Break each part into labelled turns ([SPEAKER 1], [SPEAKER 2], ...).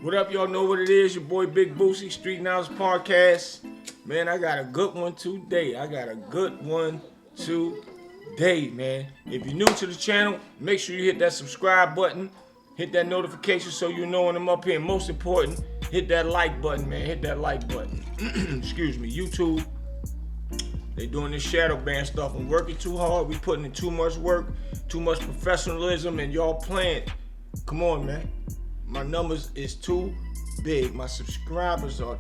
[SPEAKER 1] What up, y'all know what it is? Your boy Big Boosie, Street Knowledge Podcast. Man, I got a good one today, man. If you're new to the channel, make sure you hit that subscribe button. Hit that notification so you know when I'm up here. And most important, hit that like button, man. Hit that like button. Excuse me, YouTube. They doing this shadow ban stuff. I'm working too hard. We putting in too much work, too much professionalism, and y'all playing. Come on, man. My numbers is too big. My subscribers are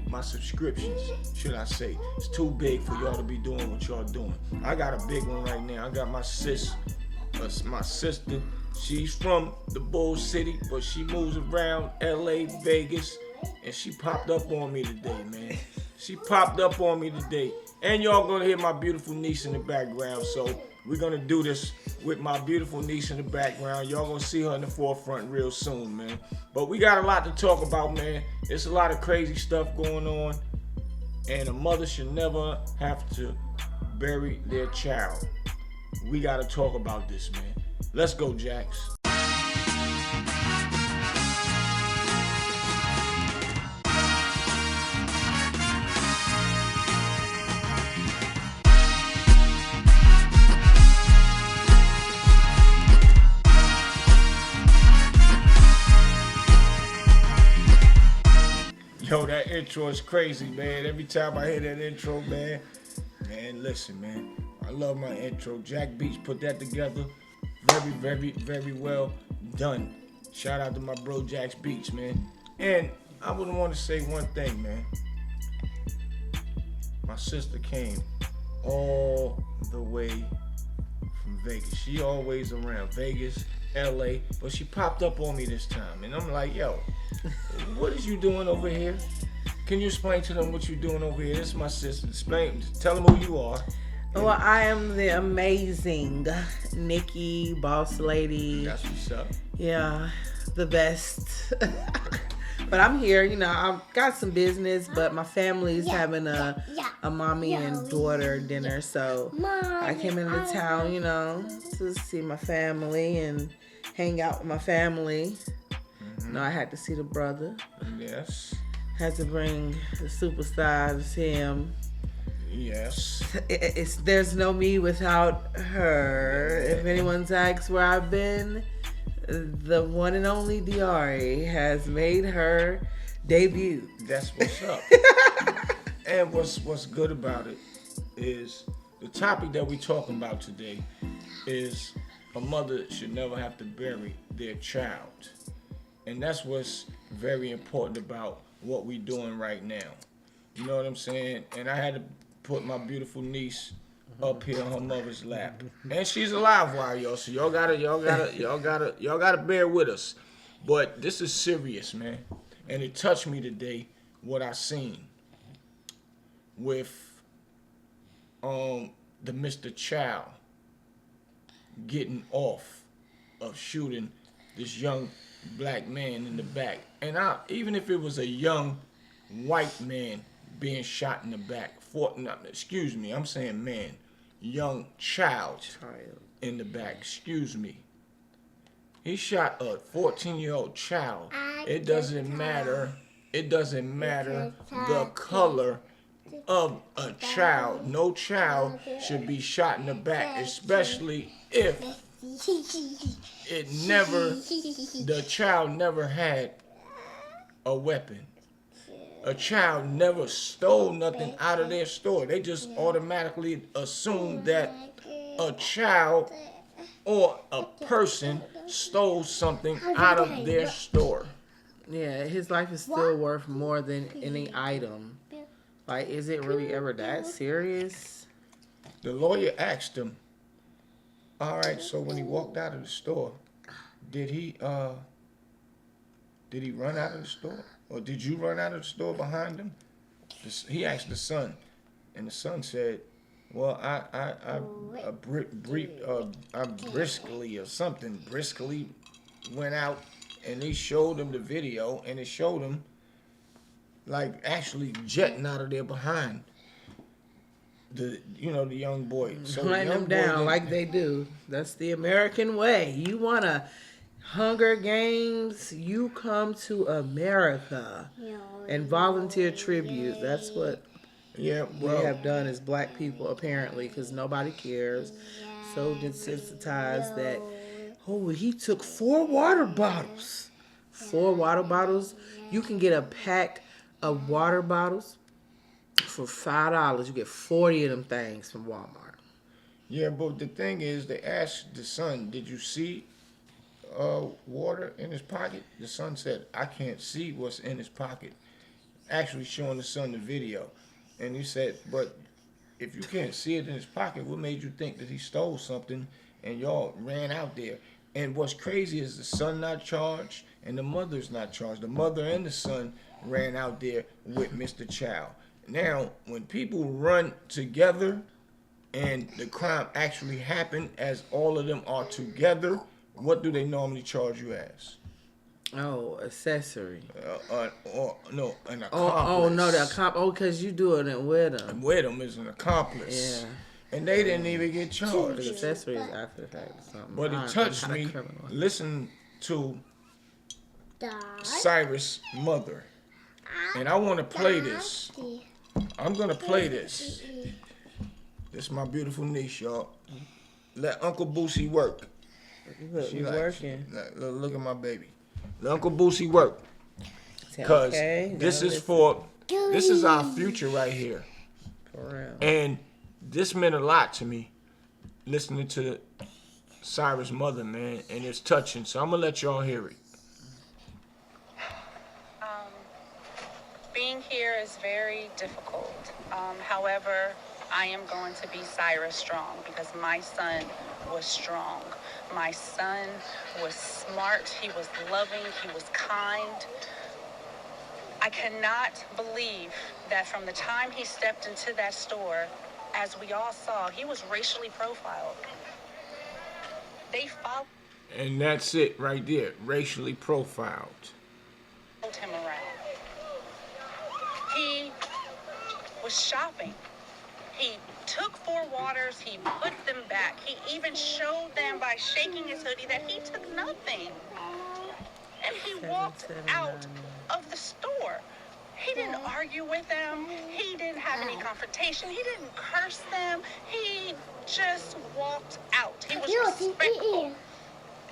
[SPEAKER 1] my subscriptions, should I say. It's too big for y'all to be doing what y'all doing. I got a big one right now. I got my sister. She's from the Bull City, but she moves around LA, Vegas, and she popped up on me today, man. She popped up on me today. And y'all gonna hear my beautiful niece in the background, so we're gonna do this with my beautiful niece in the background. Y'all gonna see her in the forefront real soon, man. But we got a lot to talk about, man. It's a lot of crazy stuff going on, and a mother should never have to bury their child. We gotta talk about this, man. Let's go, Jax. Yo, that intro is crazy, man. Every time I hear that intro, man, listen, man. I love my intro. Jack Beats put that together. Very, very, very well done. Shout out to my bro, Jax Beats, man. And I would want to say one thing, man. My sister came all the way from Vegas. She always around Vegas, LA, but she popped up on me this time. And I'm like, yo, what is you doing over here? Can you explain to them what you're doing over here? This is my sister. Tell them who you are.
[SPEAKER 2] Well, I am the amazing Nikki, boss lady.
[SPEAKER 1] That's what's up.
[SPEAKER 2] Yeah, the best. But I'm here, I've got some business, but my family's having a mommy and daughter dinner. So I came into town, to see my family and hang out with my family. Mm-hmm. I had to see the brother.
[SPEAKER 1] Yes.
[SPEAKER 2] Had to bring the superstar to see him.
[SPEAKER 1] Yes.
[SPEAKER 2] There's no me without her. If anyone's asked where I've been, the one and only Diari has made her debut.
[SPEAKER 1] That's what's up. And what's good about it is the topic that we're talking about today is a mother should never have to bury their child. And that's what's very important about what we're doing right now. You know what I'm saying? And I had to put my beautiful niece up here on her mother's lap, and she's a live wire, y'all. So y'all gotta bear with us. But this is serious, man, and it touched me today what I seen with the Mr. Chow getting off of shooting this young black man in the back, and even if it was a young white man being shot in the back. I'm saying man. Young child in the back. Excuse me. He shot a 14-year-old child. It doesn't matter the color of a child. No child should be shot in the back, especially if the child never had a weapon. A child never stole nothing out of their store. They just automatically assume that a child or a person stole something out of their store.
[SPEAKER 2] Yeah, his life is still worth more than any item. Like, is it really ever that serious?
[SPEAKER 1] The lawyer asked him, all right, so when he walked out of the store, did he run out of the store? Or did you run out of the store behind him? He asked the son, and the son said, well, I briskly went out, and he showed him the video, and it showed him like actually jetting out of there behind the young boy.
[SPEAKER 2] So letting them down like they do. That's the American way. You wanna Hunger Games, you come to America and volunteer tribute. That's what
[SPEAKER 1] Yeah,
[SPEAKER 2] we
[SPEAKER 1] well,
[SPEAKER 2] have done as black people, apparently, because nobody cares. So desensitized that, oh, he took 4 water bottles. 4 water bottles. You can get a pack of water bottles for $5. You get 40 of them things from Walmart.
[SPEAKER 1] yeah, but the thing is, they asked the son, "Did you see water in his pocket?" The son said, "I can't see what's in his pocket." Actually, showing the son the video, and he said, "But if you can't see it in his pocket, what made you think that he stole something and y'all ran out there?" And what's crazy is the son not charged and the mother's not charged. The mother and the son ran out there with Mr. Chow. Now, when people run together and the crime actually happened as all of them are together, what do they normally charge you as?
[SPEAKER 2] Oh, accessory.
[SPEAKER 1] Or no, an accomplice.
[SPEAKER 2] Oh no, the because you doing it with them.
[SPEAKER 1] With them is an accomplice.
[SPEAKER 2] Yeah.
[SPEAKER 1] And they didn't even get charged.
[SPEAKER 2] The accessory is after the fact or something.
[SPEAKER 1] But it touched me. Listen to Cyrus' mother. And I want to play this. I'm going to play this. This is my beautiful niece, y'all. Let Uncle Boosie work.
[SPEAKER 2] Look, she's working.
[SPEAKER 1] Look at my baby. Let Uncle Boosie work. Because this is our future right here.
[SPEAKER 2] For real.
[SPEAKER 1] And this meant a lot to me, listening to Cyrus' mother, man, and it's touching. So I'm going to let y'all hear it.
[SPEAKER 3] Being here is very difficult. However, I am going to be Cyrus strong because my son was strong. My son was smart. He was loving. He was kind. I cannot believe that from the time he stepped into that store, as we all saw, he was racially profiled. They followed
[SPEAKER 1] And that's it right there, racially profiled.
[SPEAKER 3] him around. He was shopping. He took 4 waters, he put them back. He even showed them by shaking his hoodie that he took nothing. And he walked out of the store. He didn't argue with them. He didn't have any confrontation. He didn't curse them. He just walked out. He was respectful.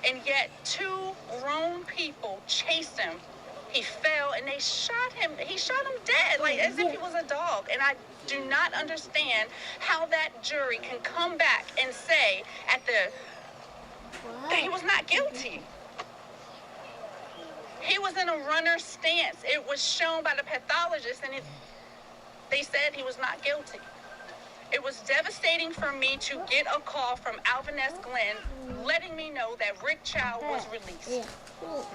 [SPEAKER 3] And yet 2 grown people chased him. He fell and they shot him. He shot him dead, like as if he was a dog. And I do not understand how that jury can come back and say that he was not guilty. He was in a runner's stance. It was shown by the pathologist, and they said he was not guilty. It was devastating for me to get a call from Alvin S. Glenn letting me know that Rick Chow was released.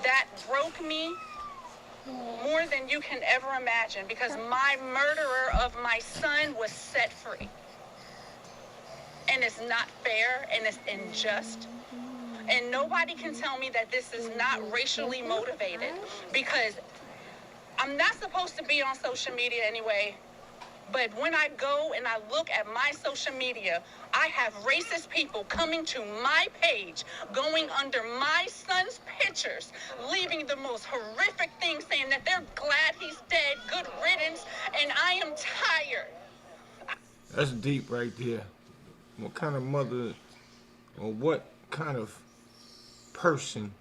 [SPEAKER 3] That broke me more than you can ever imagine, because my murderer of my son was set free. And it's not fair, and it's unjust. And nobody can tell me that this is not racially motivated, because I'm not supposed to be on social media anyway. But when I go and I look at my social media, I have racist people coming to my page, going under my son's pictures, leaving the most horrific things, saying that they're glad he's dead, good riddance, and I am tired.
[SPEAKER 1] That's deep right there. What kind of mother or what kind of person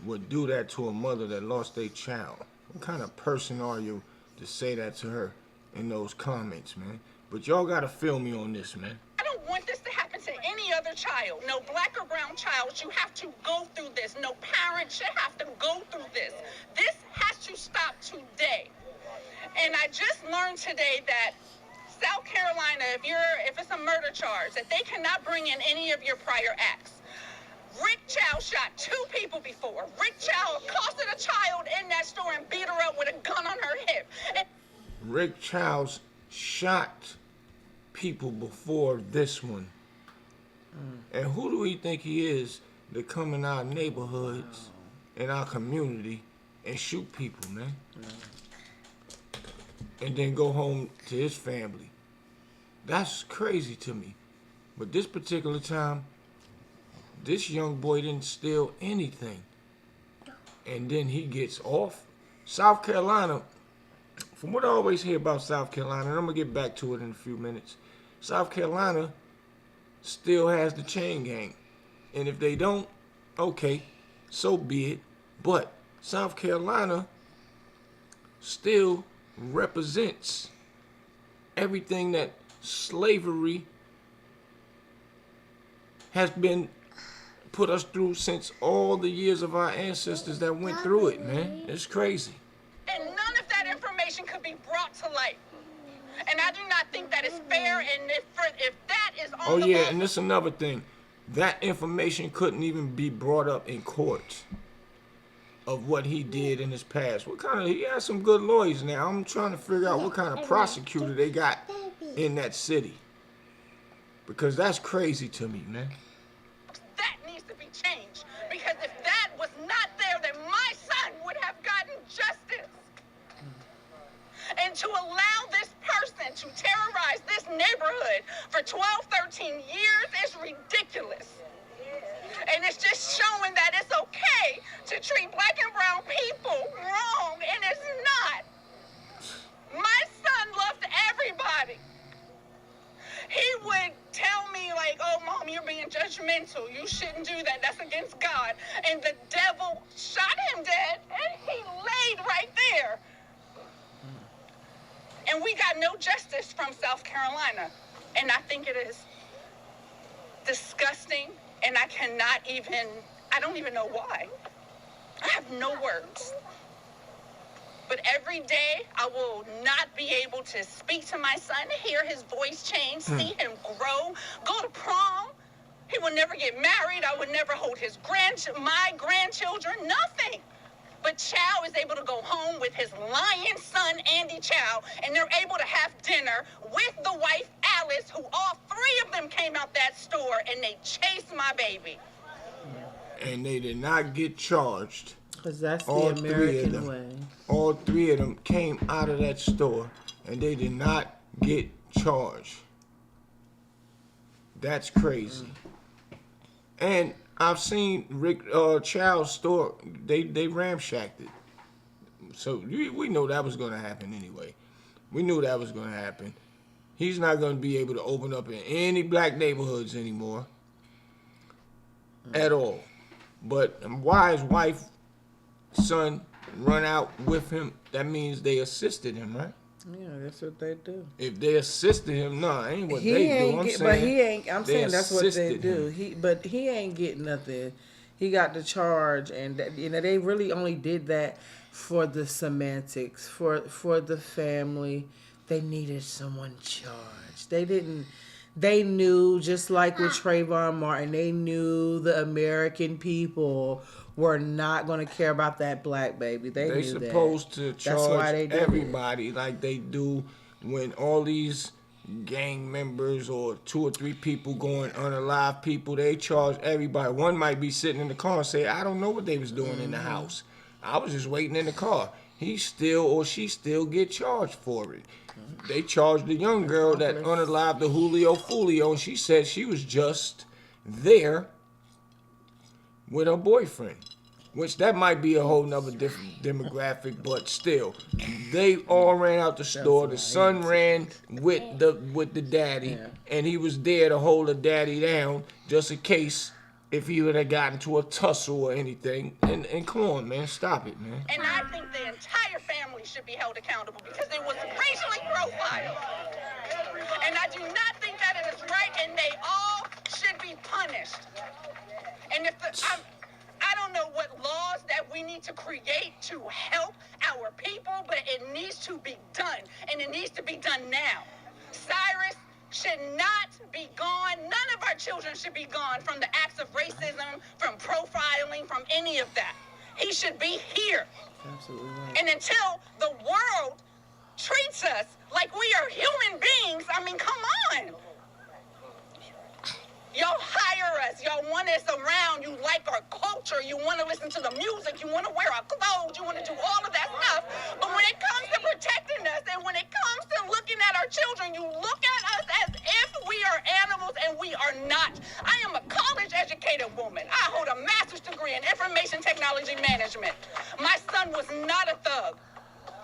[SPEAKER 1] would do that to a mother that lost their child? What kind of person are you to say that to her in those comments, man? But y'all gotta feel me on this, man.
[SPEAKER 3] I don't want this to happen to any other child. No black or brown child should have to go through this. No parent should have to go through this. This has to stop today. And I just learned today that South Carolina, if it's a murder charge, that they cannot bring in any of your prior acts. Rick Chow shot 2 people before. Rick Chow accosted a child in that store and beat her up with a gun on her hip. And
[SPEAKER 1] Rick Chow's shot people before this one. And who do we think he is to come in our neighborhoods, in our community, and shoot people, man? And then go home to his family. That's crazy to me. But this particular time, This young boy didn't steal anything. And then he gets off. South Carolina, from what I always hear about South Carolina, and I'm going to get back to it in a few minutes, South Carolina still has the chain gang. And if they don't, okay, so be it. But South Carolina still represents everything that slavery has been put us through since all the years of our ancestors that went through it, man. It's crazy.
[SPEAKER 3] And none of that information could be brought to light. And I do not think that is fair. And if that is on
[SPEAKER 1] Oh
[SPEAKER 3] the
[SPEAKER 1] yeah,
[SPEAKER 3] law,
[SPEAKER 1] and this another thing. That information couldn't even be brought up in court of what he did in his past. He has some good lawyers now. I'm trying to figure out what kind of prosecutor they got in that city. Because that's crazy to me, man.
[SPEAKER 3] that needs to be changed. Because if that was not there, then my son would have gotten justice. And to allow this person to terrorize this neighborhood for 12, 13 years is ridiculous. And it's just showing that it's okay to treat black and brown people wrong, and it's not. My son loved everybody. He would tell me, like, oh, Mom, you're being judgmental. You shouldn't do that. That's against God. And the devil shot him dead, and he laid right there. And we got no justice from South Carolina. And I think it is disgusting, and I don't even know why. I have no words. But every day, I will not be able to speak to my son, hear his voice change, see him grow, go to prom. He will never get married. I would never hold my grandchildren, nothing. But Chow is able to go home with his lion son, Andy Chow, and they're able to have dinner with the wife, Alice, who all three of them came out that store, and they chased my baby.
[SPEAKER 1] And they did not get charged.
[SPEAKER 2] Because that's the
[SPEAKER 1] All
[SPEAKER 2] American way.
[SPEAKER 1] All three of them came out of that store, and they did not get charged. That's crazy. And I've seen Rick Chow's store. They ramshacked it. So we know that was going to happen anyway. We knew that was going to happen. He's not going to be able to open up in any black neighborhoods anymore. At all. But why his wife, son, run out with him? That means they assisted him, right?
[SPEAKER 2] Yeah, that's what they do.
[SPEAKER 1] If they assisted him, no, ain't what
[SPEAKER 2] He
[SPEAKER 1] they
[SPEAKER 2] ain't
[SPEAKER 1] do.
[SPEAKER 2] get, but he ain't. I'm
[SPEAKER 1] they
[SPEAKER 2] saying that's what they
[SPEAKER 1] assisted
[SPEAKER 2] do.
[SPEAKER 1] him.
[SPEAKER 2] But he ain't getting nothing. He got the charge, and they really only did that for the semantics, for the family. They needed someone charged. They didn't. They knew, just like with Trayvon Martin, they knew the American people were not going to care about that black baby. They knew that. They
[SPEAKER 1] supposed to charge
[SPEAKER 2] they
[SPEAKER 1] everybody like they do when all these gang members or 2 or 3 people going unalive people, they charge everybody. One might be sitting in the car and say, I don't know what they was doing in the house. I was just waiting in the car. He still or she still get charged for it. They charged the young girl that unalived the Julio Fulio, and she said she was just there with her boyfriend. Which that might be a whole nother different demographic, but still, they all ran out the store. The son ran with the daddy, and he was there to hold the daddy down just in case if he would have gotten to a tussle or anything. And come on, man, stop it, man.
[SPEAKER 3] And I think the entire family should be held accountable because it was racially profiled. And I do not think that it is right, and they all should be punished. And I don't know what laws that we need to create to help our people, but it needs to be done, and it needs to be done now. Cyrus should not be gone. None of our children should be gone from the acts of racism, from profiling, from any of that. He should be here.
[SPEAKER 2] Absolutely right.
[SPEAKER 3] And until the world treats us like we are human beings, I mean, come on. Y'all hire us. Y'all want us around. You like our culture. You want to listen to the music. You want to wear our clothes. You want to do all of that stuff. But when it comes to protecting us and when it comes to looking at our children, you look at us as if we are animals, and we are not. I am a college-educated woman. thug.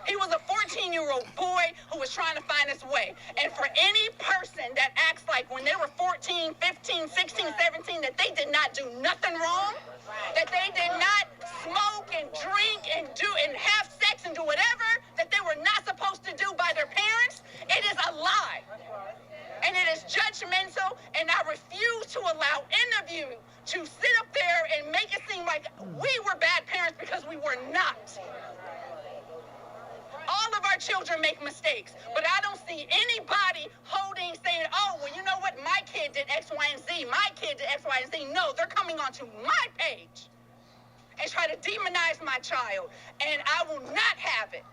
[SPEAKER 3] He was a 14-year-old boy who was trying to find his way. And for any person that acts like when they were 14, 15, 16, 17, that they did not do nothing wrong, that they did not smoke and drink and have sex and do whatever that they were not supposed to do by their parents, it is a lie. And it is judgmental, and I refuse to allow any of you to sit up there and make it seem like we were bad parents because we were not. All of our children make mistakes, but I don't see anybody saying, oh, well, you know what? My kid did X, Y, and Z. My kid did X, Y, and Z. No, they're coming onto my page and try to demonize my child, and I will not have it.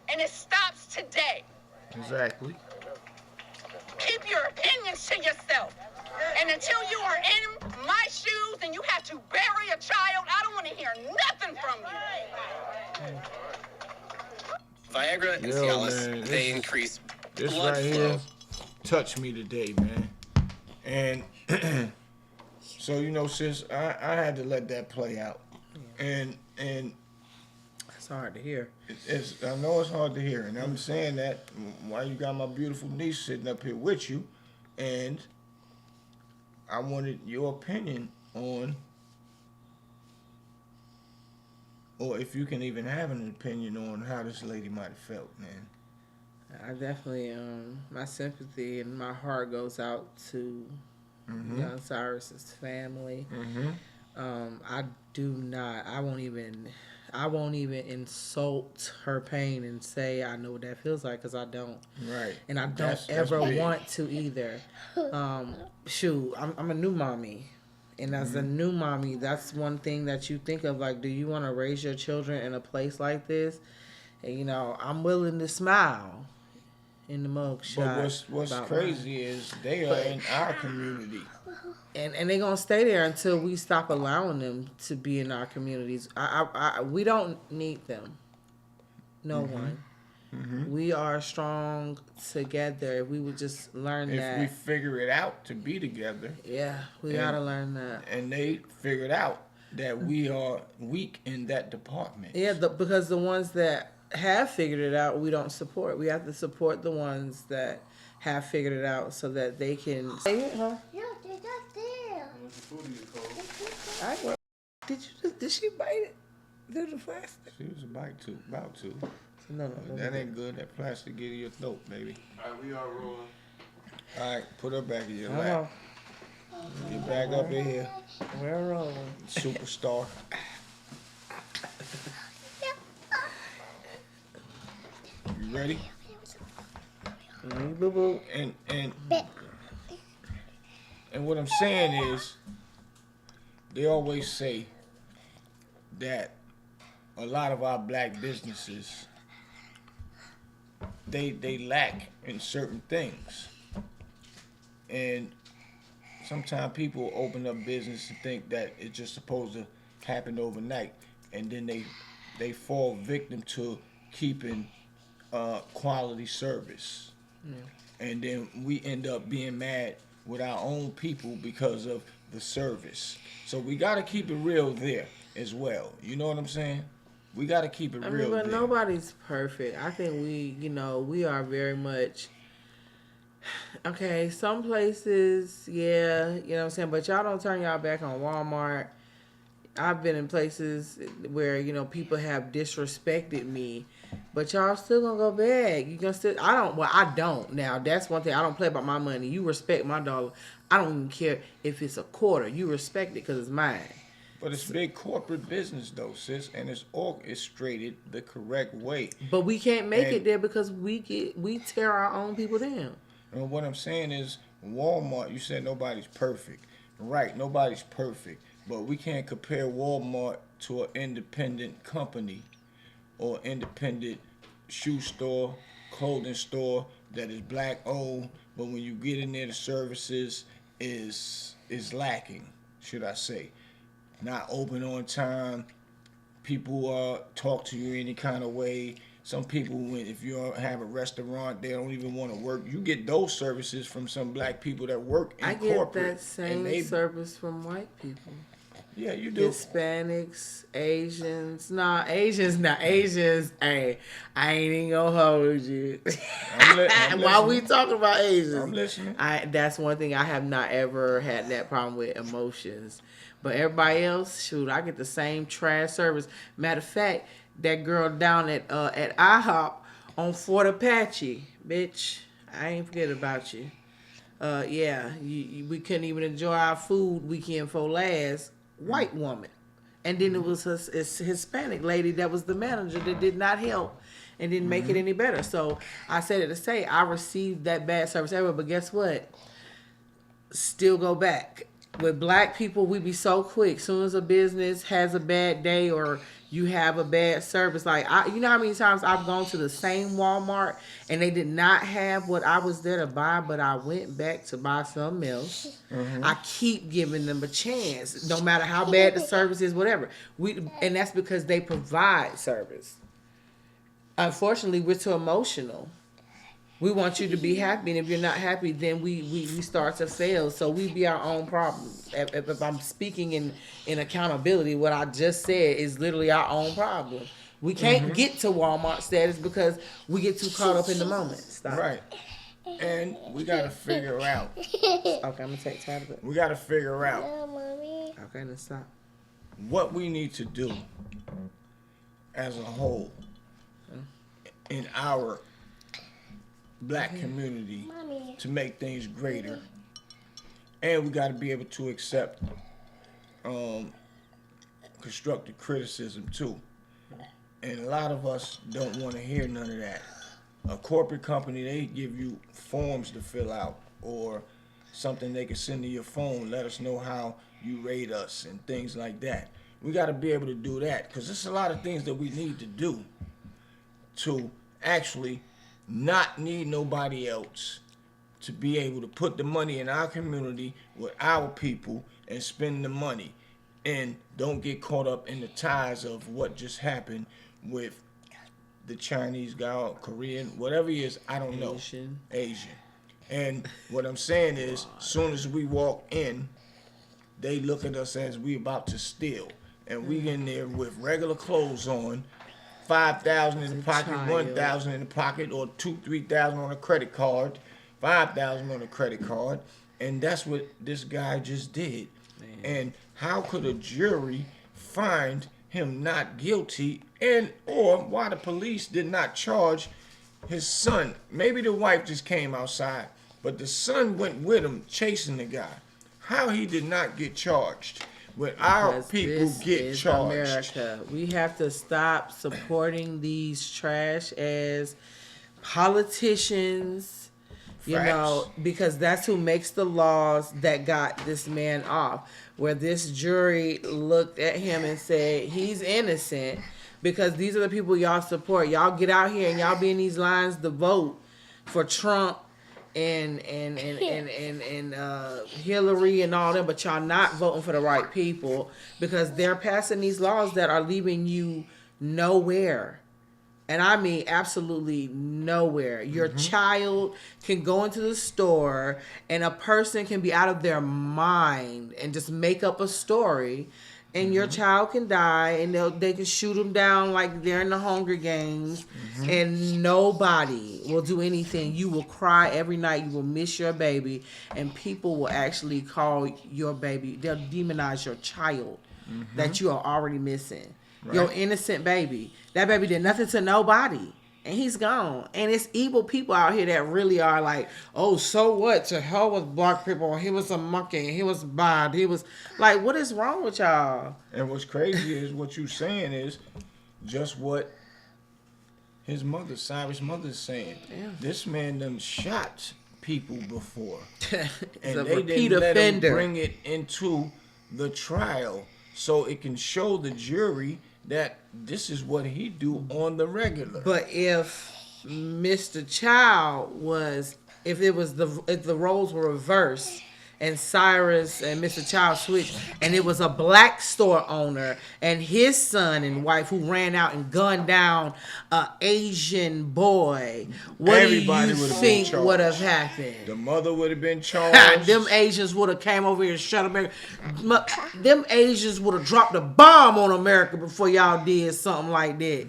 [SPEAKER 3] And it stops today.
[SPEAKER 1] Exactly.
[SPEAKER 3] Keep your opinions to yourself. And until you are in my shoes and you have to bury a child, I don't want to hear nothing from you.
[SPEAKER 4] Viagra and Cialis, they increase
[SPEAKER 1] this
[SPEAKER 4] blood
[SPEAKER 1] right
[SPEAKER 4] flow.
[SPEAKER 1] here touched me today, man. And so, you know, sis, I had to let that play out. And
[SPEAKER 2] It's hard to hear.
[SPEAKER 1] I know it's hard to hear, and I'm saying that while you got my beautiful niece sitting up here with you, and I wanted your opinion on, or if you can even have an opinion on how this lady might have felt, man.
[SPEAKER 2] I definitely, my sympathy and my heart goes out to young Cyrus's family. I won't even insult her pain and say I know what that feels like, because I don't.
[SPEAKER 1] Right.
[SPEAKER 2] And I don't
[SPEAKER 1] That's
[SPEAKER 2] ever
[SPEAKER 1] big.
[SPEAKER 2] want to either. I'm a new mommy. And as a new mommy, that's one thing that you think of, like, do you want to raise your children in a place like this? And, you know, I'm willing to smile in the mug shot.
[SPEAKER 1] But what's crazy is they are in our community.
[SPEAKER 2] And they're going to stay there until we stop allowing them to be in our communities. We don't need them. No one. We are strong together. If we would just learn that.
[SPEAKER 1] If we figure it out to be together.
[SPEAKER 2] Yeah, we got to learn that.
[SPEAKER 1] And they figured out that we are weak in that department.
[SPEAKER 2] Yeah, because the ones that have figured it out, we don't support. We have to support the ones that have figured it out so that they can. Say it, huh?
[SPEAKER 5] No, they're not there.
[SPEAKER 2] Did she bite it? Through the plastic?
[SPEAKER 1] She was about to.
[SPEAKER 2] No.
[SPEAKER 1] That ain't good. That plastic get in your throat, baby.
[SPEAKER 6] All right, we are rolling.
[SPEAKER 1] All right, put her back in your
[SPEAKER 2] Hold
[SPEAKER 1] lap.
[SPEAKER 2] on.
[SPEAKER 1] Get back up in here,
[SPEAKER 2] We're rolling.
[SPEAKER 1] superstar. You ready?
[SPEAKER 2] Boo boo.
[SPEAKER 1] And what I'm saying is, they always say that a lot of our black businesses, they lack in certain things. And sometimes people open up business and think that it's just supposed to happen overnight, and then they fall victim to keeping quality service. And then we end up being mad with our own people because of the service. So we got to keep it real there as well. You know what I'm saying? We got to keep it real
[SPEAKER 2] But
[SPEAKER 1] there.
[SPEAKER 2] nobody's perfect. I think we are very much. Okay, some places, yeah, you know what I'm saying? But y'all don't turn y'all back on Walmart. I've been in places where, people have disrespected me, but y'all still gonna go back. You gonna still, I don't. Now, that's one thing. I don't play about my money. You respect my dollar. I don't even care if it's a quarter. You respect it because it's mine.
[SPEAKER 1] But it's big corporate business though, sis, and it's orchestrated the correct way.
[SPEAKER 2] But we can't make it there because we tear our own people down.
[SPEAKER 1] And what I'm saying is, Walmart, you said nobody's perfect. Right, nobody's perfect. But we can't compare Walmart to an independent company or independent shoe store, clothing store that is black owned. But when you get in there, the services is lacking, should I say. Not open on time. People talk to you any kind of way. Some people, if you have a restaurant, they don't even want to work. You get those services from some black people that work in
[SPEAKER 2] I get
[SPEAKER 1] corporate.
[SPEAKER 2] that same service from white people.
[SPEAKER 1] Yeah, you do.
[SPEAKER 2] Hispanics, Asians. Nah, Asians, not Asians. Hey, I ain't even gonna hold you.
[SPEAKER 1] I'm
[SPEAKER 2] Why we
[SPEAKER 1] listening.
[SPEAKER 2] talking about Asians?
[SPEAKER 1] I'm listening.
[SPEAKER 2] That's one thing I have not ever had that problem with, emotions. But everybody else, shoot, I get the same trash service. Matter of fact, that girl down at IHOP on Fort Apache, bitch, I ain't forget about you. Yeah, we couldn't even enjoy our food weekend for last. White woman, and then it was a Hispanic lady that was the manager that did not help and didn't make it any better. So I said it to say I received that bad service everywhere, but guess what? Still go back. With black people, we be so quick. Soon as a business has a bad day or you have a bad service, like you know how many times I've gone to the same Walmart and they did not have what I was there to buy, but I went back to buy something else. I keep giving them a chance, no matter how bad the service is, whatever. And that's because they provide service. Unfortunately, we're too emotional. We want you to be happy, and if you're not happy, then we start to fail. So we be our own problem. If I'm speaking in accountability, what I just said is literally our own problem. We can't get to Walmart status because we get too caught up in the moment. Stop.
[SPEAKER 1] Right. And we got to figure out.
[SPEAKER 2] Okay, I'm going to take time of it.
[SPEAKER 1] We got to figure out
[SPEAKER 5] No, mommy.
[SPEAKER 2] Okay, then stop.
[SPEAKER 1] what we need to do as a whole in our black community
[SPEAKER 5] Mommy.
[SPEAKER 1] to make things greater. And we got to be able to accept constructive criticism too. And a lot of us don't want to hear none of that. A corporate company, they give you forms to fill out or something they can send to your phone, let us know how you rate us and things like that. We got to be able to do that because there's a lot of things that we need to do to actually not need nobody else to be able to put the money in our community with our people and spend the money and don't get caught up in the ties of what just happened with the Chinese guy, Korean, whatever he is, I don't know. Asian. And what I'm saying is, soon as we walk in, they look at us as we about to steal. And we in there with regular clothes on, 5,000 in the pocket, 1,000 in the pocket, or 3,000 on a credit card, 5,000 on a credit card, and that's what this guy just did. Man. And how could a jury find him not guilty, and or why the police did not charge his son? Maybe the wife just came outside, but the son went with him chasing the guy. How he did not get charged? When our people get charged.
[SPEAKER 2] America. We have to stop supporting these trash ass politicians, you know, because that's who makes the laws that got this man off. Where this jury looked at him and said he's innocent because these are the people y'all support. Y'all get out here and y'all be in these lines to vote for Trump and Hillary and all them, but y'all not voting for the right people because they're passing these laws that are leaving you nowhere. And I mean absolutely nowhere. Your child can go into the store and a person can be out of their mind and just make up a story and your child can die and they can shoot them down like they're in the Hunger Games and nobody will do anything. You will cry every night. You will miss your baby and people will actually call your baby. They'll demonize your child that you are already missing. Right. Your innocent baby. That baby did nothing to nobody. And he's gone. And it's evil people out here that really are like, oh, so what? To hell with black people. He was a monkey. He was bad. He was like, what is wrong with y'all?
[SPEAKER 1] And what's crazy is what you saying is just what his mother, Cyrus' mother, is saying. Yeah. This man done shot people before. And they didn't let him bring it into the trial so it can show the jury that this is what he do on the regular.
[SPEAKER 2] But if Mr. Child was, if the roles were reversed and Cyrus and Mr. Child switched, and it was a black store owner and his son and wife who ran out and gunned down an Asian boy. What
[SPEAKER 1] Everybody
[SPEAKER 2] do you
[SPEAKER 1] would've been
[SPEAKER 2] think
[SPEAKER 1] charged.
[SPEAKER 2] would have happened?
[SPEAKER 1] The mother would have been charged.
[SPEAKER 2] Them Asians would have came over here and shut America. Them Asians would have dropped a bomb on America before y'all did something like that.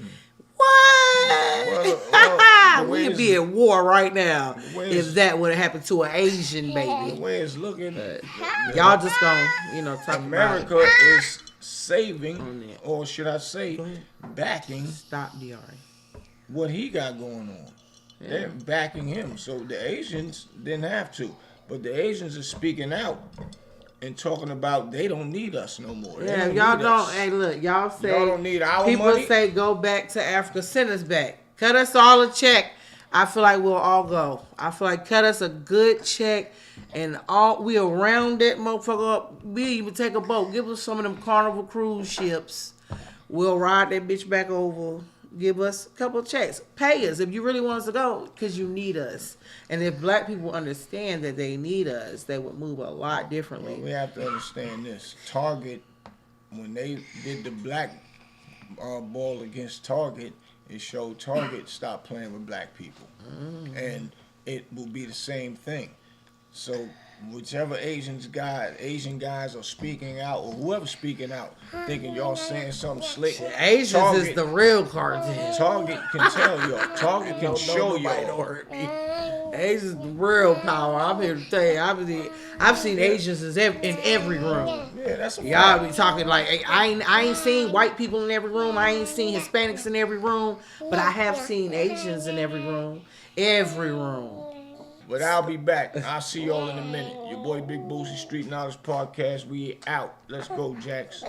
[SPEAKER 2] What?
[SPEAKER 1] Well,
[SPEAKER 2] We'd be at war right now
[SPEAKER 1] way
[SPEAKER 2] if
[SPEAKER 1] is-
[SPEAKER 2] that would have happened to an Asian
[SPEAKER 1] The
[SPEAKER 2] baby.
[SPEAKER 1] way it's looking,
[SPEAKER 2] Y'all just gonna, talk
[SPEAKER 1] America
[SPEAKER 2] about it.
[SPEAKER 1] is saving, or should I say, backing
[SPEAKER 2] Stop, DRA.
[SPEAKER 1] what he got going on. They're backing him. So the Asians didn't have to. But the Asians are speaking out and talking about they don't need us no more. They
[SPEAKER 2] Yeah,
[SPEAKER 1] don't
[SPEAKER 2] y'all
[SPEAKER 1] need
[SPEAKER 2] don't.
[SPEAKER 1] us.
[SPEAKER 2] Hey, look, y'all say
[SPEAKER 1] Y'all don't need our
[SPEAKER 2] people
[SPEAKER 1] money.
[SPEAKER 2] say go back to Africa. Send us back. Cut us all a check. I feel like we'll all go. I feel like cut us a good check, and we'll round that motherfucker up. We even take a boat. Give us some of them Carnival cruise ships. We'll ride that bitch back over. Give us a couple of checks. Pay us if you really want us to go, because you need us. And if black people understand that they need us, they would move a lot differently.
[SPEAKER 1] We have to understand this. Target, when they did the black ball against Target, it showed Target stop playing with black people. And it will be the same thing. So whichever Asian guys are speaking out, or whoever's speaking out, thinking y'all saying something slick.
[SPEAKER 2] Asians
[SPEAKER 1] Target,
[SPEAKER 2] is the real cartel.
[SPEAKER 1] Target can tell y'all. Target can show y'all.
[SPEAKER 2] Asians is the real power. I'm here to tell you. I've seen Asians in every room.
[SPEAKER 1] Yeah, that's a
[SPEAKER 2] Y'all
[SPEAKER 1] fact.
[SPEAKER 2] be talking like I ain't seen white people in every room. I ain't seen Hispanics in every room, but I have seen Asians in every room. Every room.
[SPEAKER 1] But I'll be back. I'll see y'all in a minute. Your boy Big Boosie, Street Knowledge Podcast. We out. Let's go, Jax.